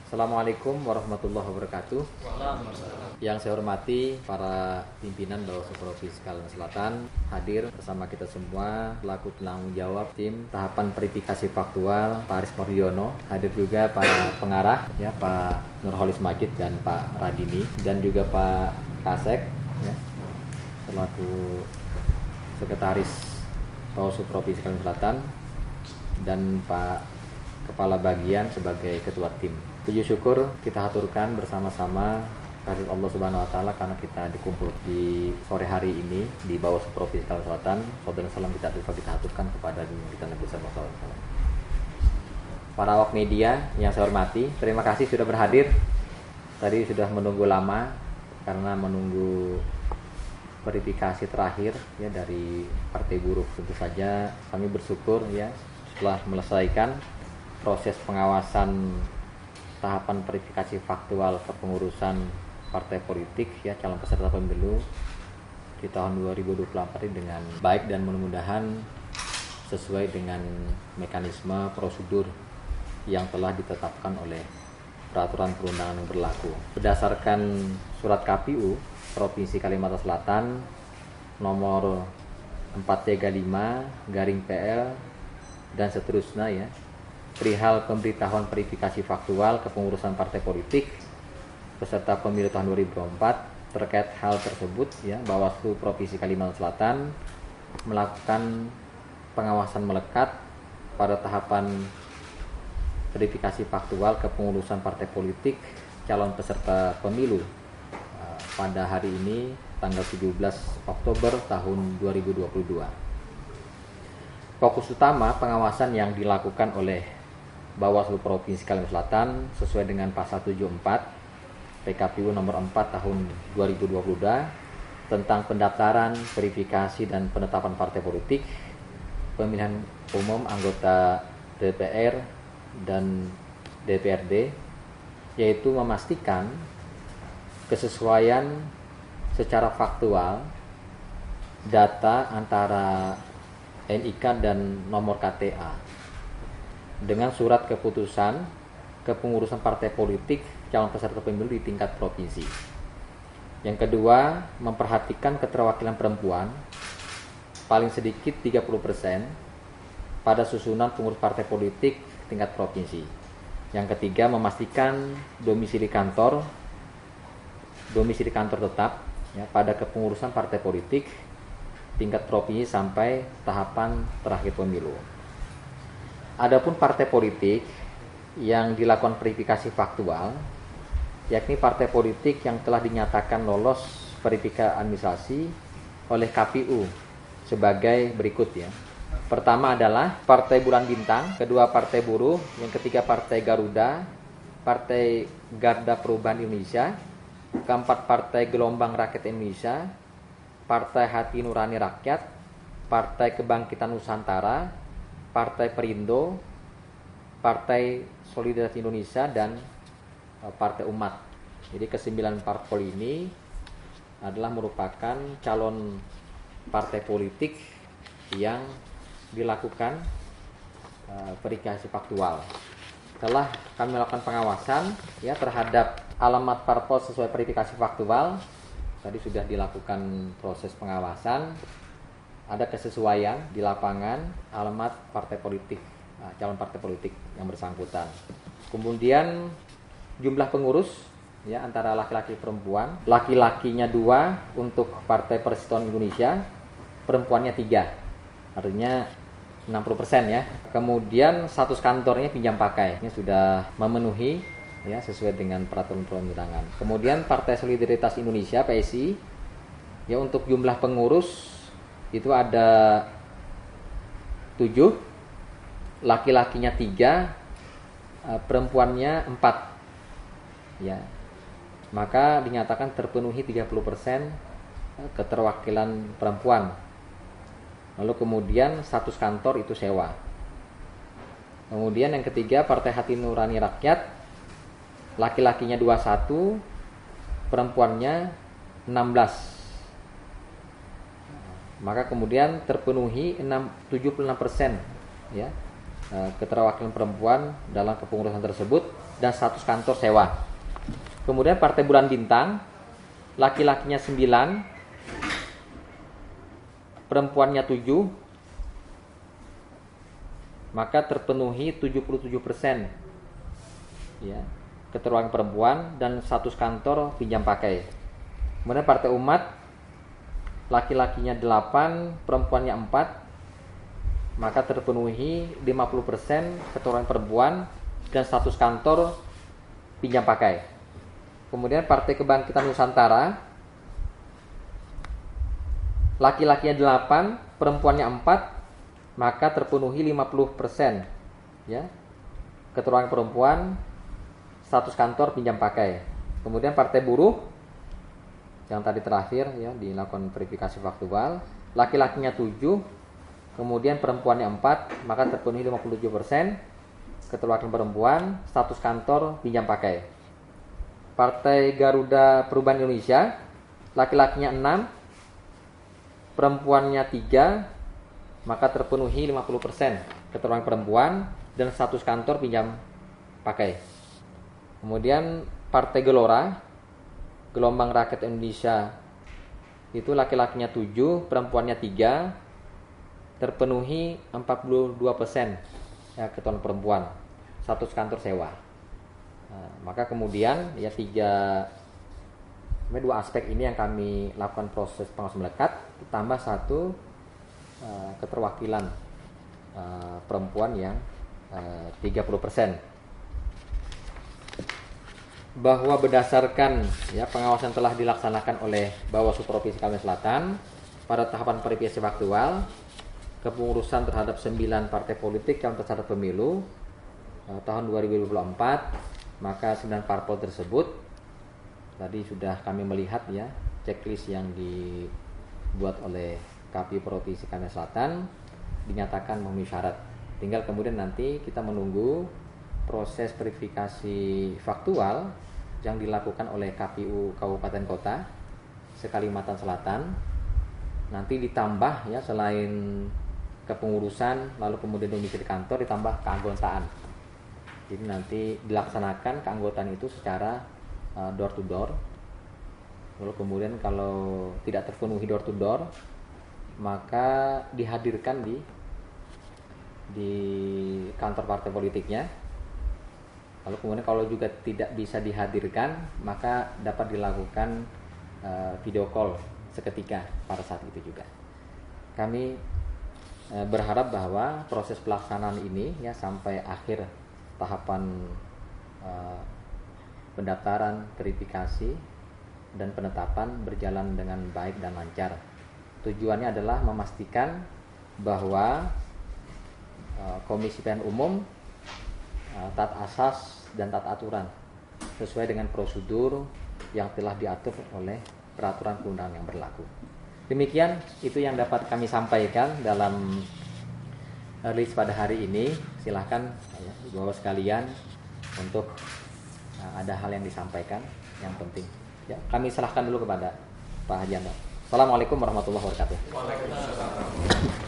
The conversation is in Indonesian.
Assalamualaikum warahmatullahi wabarakatuh. Yang saya hormati para pimpinan Bawaslu Provinsi Kalimantan Selatan, hadir bersama kita semua selaku penanggung jawab tim tahapan verifikasi faktual Pak Aris Mardiono, hadir juga para pengarah ya Pak Nurholis Majid dan Pak Radini, dan juga Pak Kasek ya, selaku Sekretaris Bawaslu Provinsi Kalimantan Selatan, dan Pak Kepala Bagian sebagai Ketua Tim. Puji syukur kita haturkan bersama-sama kehadirat Allah Subhanahu wa taala karena kita dikumpul di sore hari ini di Bawaslu Provinsi Kalimantan Selatan. Saudara salam kita haturkan kepada kita Nabi sallallahu alaihi wasallam. Para awak media yang saya hormati, terima kasih sudah berhadir. Tadi sudah menunggu lama karena menunggu verifikasi terakhir ya dari Partai Buruh. Tentu saja kami bersyukur ya setelah menyelesaikan proses pengawasan tahapan verifikasi faktual kepengurusan partai politik ya calon peserta pemilu di tahun 2024 ini dengan baik dan mudah-mudahan sesuai dengan mekanisme prosedur yang telah ditetapkan oleh peraturan perundangan yang berlaku. Berdasarkan surat KPU Provinsi Kalimantan Selatan nomor 435/PL dan seterusnya ya, perihal pemberitahuan verifikasi faktual kepengurusan partai politik peserta pemilu tahun 2024. Terkait hal tersebut ya, Bawaslu Provinsi Kalimantan Selatan melakukan pengawasan melekat pada tahapan verifikasi faktual kepengurusan partai politik calon peserta pemilu pada hari ini tanggal 17 Oktober tahun 2022. Fokus utama pengawasan yang dilakukan oleh Bawaslu Provinsi Kalimantan Selatan sesuai dengan pasal 74 PKPU nomor 4 tahun 2022 tentang pendaftaran, verifikasi dan penetapan partai politik, pemilihan umum anggota DPR dan DPRD, yaitu memastikan kesesuaian secara faktual data antara NIK dan nomor KTA dengan surat keputusan kepengurusan partai politik calon peserta pemilu di tingkat provinsi. Yang kedua, memperhatikan keterwakilan perempuan paling sedikit 30% pada susunan pengurus partai politik tingkat provinsi. Yang ketiga, memastikan domisili kantor tetap ya, pada kepengurusan partai politik tingkat provinsi sampai tahapan terakhir pemilu. Adapun partai politik yang dilakukan verifikasi faktual, yakni partai politik yang telah dinyatakan lolos verifikasi administrasi oleh KPU sebagai berikut ya. Pertama adalah Partai Bulan Bintang, kedua Partai Buruh, yang ketiga Partai Garuda, Partai Garda Perubahan Indonesia, keempat Partai Gelombang Rakyat Indonesia, Partai Hati Nurani Rakyat, Partai Kebangkitan Nusantara, Partai Perindo, Partai Solidaritas Indonesia, dan Partai Umat. Jadi ke-9 parpol ini adalah merupakan calon partai politik yang dilakukan verifikasi faktual. Setelah kami melakukan pengawasan ya terhadap alamat parpol sesuai verifikasi faktual, tadi sudah dilakukan proses pengawasan. Ada kesesuaian di lapangan alamat partai politik, calon partai politik yang bersangkutan. Kemudian jumlah pengurus ya antara laki-laki perempuan, laki-lakinya 2 untuk Partai Persatuan Indonesia, perempuannya 3, artinya 60% ya. Kemudian status kantornya pinjam pakai, ini sudah memenuhi ya sesuai dengan peraturan perundangan. Kemudian Partai Solidaritas Indonesia PSI ya, untuk jumlah pengurus itu ada 7, laki-lakinya 3, perempuannya 4 ya. Maka dinyatakan terpenuhi 30% keterwakilan perempuan. Lalu kemudian status kantor itu sewa. Kemudian yang ketiga Partai Hati Nurani Rakyat, laki-lakinya 21, perempuannya 16. Maka kemudian terpenuhi 76% ya keterwakilan perempuan dalam kepengurusan tersebut dan status kantor sewa. Kemudian Partai Bulan Bintang, laki-lakinya 9, perempuannya 7, maka terpenuhi 77% ya, keterwakilan perempuan dan status kantor pinjam pakai. Kemudian Partai Umat, laki-lakinya 8, perempuannya 4, maka terpenuhi 50% keterwakilan perempuan dan status kantor pinjam pakai. Kemudian Partai Kebangkitan Nusantara, laki-lakinya 8, perempuannya 4, maka terpenuhi 50% ya, keterwakilan perempuan, status kantor pinjam pakai. Kemudian Partai Buruh yang tadi terakhir ya, dilakukan verifikasi faktual, laki-lakinya 7, kemudian perempuannya 4, maka terpenuhi 57% keterwakilan perempuan, status kantor pinjam pakai. Partai Garuda Perubahan Indonesia, laki-lakinya 6, perempuannya 3, maka terpenuhi 50% keterwakilan perempuan dan status kantor pinjam pakai. Kemudian Partai Gelora, Gelombang Rakyat Indonesia, itu laki-lakinya 7, perempuannya 3, terpenuhi 42% ya, keterwakilan perempuan, status kantor sewa. Nah, maka kemudian ya dua aspek ini yang kami lakukan proses pengawasan melekat, tambah satu keterwakilan perempuan yang 30%. Bahwa berdasarkan ya, pengawasan telah dilaksanakan oleh Bawaslu Provinsi Kalimantan Selatan pada tahapan verifikasi faktual kepengurusan terhadap 9 partai politik yang tercatat pemilu tahun 2024, maka 9 parpol tersebut tadi sudah kami melihat ya checklist yang dibuat oleh KPU Provinsi Kalimantan Selatan, dinyatakan memenuhi syarat. Tinggal kemudian nanti kita menunggu proses verifikasi faktual yang dilakukan oleh KPU Kabupaten Kota se-Kalimantan Selatan. Nanti ditambah ya, selain kepengurusan lalu kemudian domisili kantor, ditambah keanggotaan. Jadi nanti dilaksanakan keanggotaan itu secara door to door. Lalu kemudian kalau tidak terpenuhi door to door, maka dihadirkan di kantor partai politiknya. Lalu kemudian kalau juga tidak bisa dihadirkan, maka dapat dilakukan video call seketika pada saat itu juga. Kami berharap bahwa proses pelaksanaan ini ya sampai akhir tahapan pendaftaran, verifikasi dan penetapan berjalan dengan baik dan lancar. Tujuannya adalah memastikan bahwa Komisi Pemilihan Umum taat asas dan taat aturan sesuai dengan prosedur yang telah diatur oleh peraturan perundangan yang berlaku. Demikian itu yang dapat kami sampaikan dalam rilis pada hari ini. Silahkan ya, Bapak sekalian untuk ada hal yang disampaikan yang penting. Ya, kami serahkan dulu kepada Pak Haji Anto. Assalamualaikum warahmatullahi wabarakatuh. Waalaikumsalam.